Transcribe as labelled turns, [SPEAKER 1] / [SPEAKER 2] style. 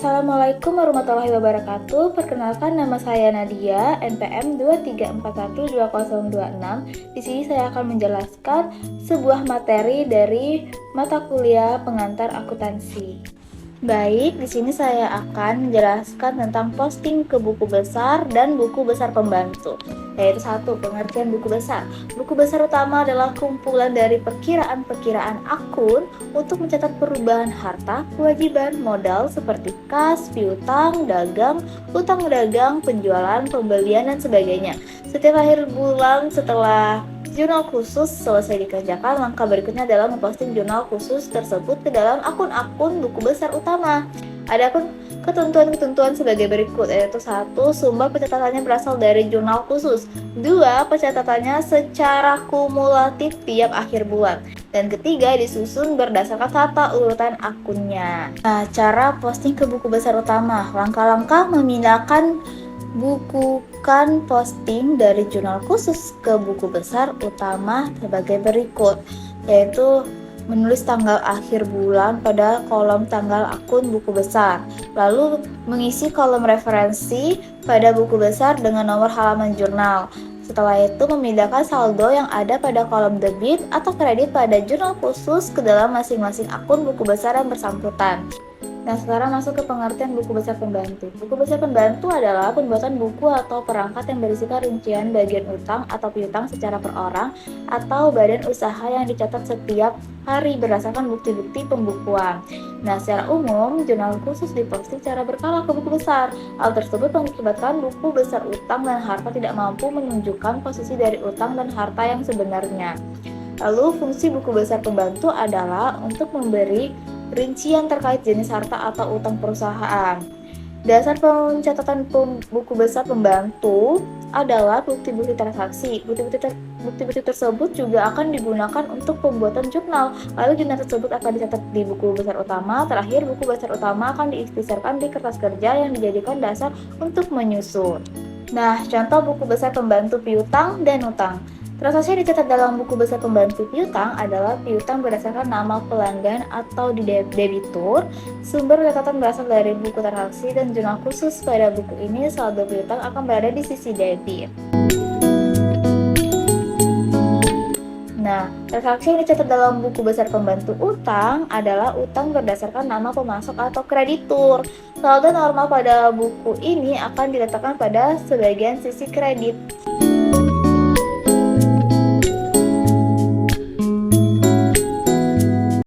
[SPEAKER 1] Assalamualaikum warahmatullahi wabarakatuh. Perkenalkan, nama saya Nadia, NPM 2341206. Di sini saya akan menjelaskan sebuah materi dari mata kuliah pengantar akuntansi. Baik, di sini saya akan menjelaskan tentang posting ke buku besar dan buku besar pembantu. Yaitu satu, pengertian buku besar. Buku besar utama adalah kumpulan dari perkiraan-perkiraan akun untuk mencatat perubahan harta, kewajiban, modal seperti kas, piutang, dagang, utang dagang, penjualan, pembelian, dan sebagainya. Setiap akhir bulan setelah jurnal khusus selesai dikerjakan, langkah berikutnya adalah memposting jurnal khusus tersebut ke dalam akun-akun buku besar utama. Ada ketentuan-ketentuan sebagai berikut, yaitu 1. Sumber pencatatannya berasal dari jurnal khusus. 2. Pencatatannya secara kumulatif tiap akhir bulan. Dan ketiga, disusun berdasarkan tata urutan akunnya. Nah, cara posting ke buku besar utama. Langkah-langkah memindahkan bukukan posting dari jurnal khusus ke buku besar utama sebagai berikut, yaitu menulis tanggal akhir bulan pada kolom tanggal akun buku besar, lalu mengisi kolom referensi pada buku besar dengan nomor halaman jurnal. Setelah itu memindahkan saldo yang ada pada kolom debit atau kredit pada jurnal khusus ke dalam masing-masing akun buku besar yang bersangkutan. Nah, sekarang masuk ke pengertian buku besar pembantu. Buku besar pembantu adalah pembuatan buku atau perangkat yang berisikan rincian bagian utang atau piutang secara per orang atau badan usaha yang dicatat setiap hari berdasarkan bukti-bukti pembukuan. Nah, secara umum, jurnal khusus diposting secara berkala ke buku besar. Hal tersebut mengakibatkan buku besar utang dan harta tidak mampu menunjukkan posisi dari utang dan harta yang sebenarnya. Lalu, fungsi buku besar pembantu adalah untuk memberi rincian terkait jenis harta atau utang perusahaan. Dasar pencatatan buku besar pembantu adalah bukti-bukti transaksi. Bukti-bukti tersebut juga akan digunakan untuk pembuatan jurnal. Lalu jurnal tersebut akan dicatat di buku besar utama. Terakhir, buku besar utama akan diikhtisarkan di kertas kerja yang dijadikan dasar untuk menyusun. Nah, contoh buku besar pembantu piutang dan utang. Transaksi yang dicatat dalam buku besar pembantu piutang adalah piutang berdasarkan nama pelanggan atau di debitur. Sumber catatan berasal dari buku transaksi dan jurnal khusus pada buku ini. Saldo piutang akan berada di sisi debit. Nah, transaksi yang dicatat dalam buku besar pembantu utang adalah utang berdasarkan nama pemasok atau kreditur. Saldo normal pada buku ini akan diletakkan pada sebagian sisi kredit.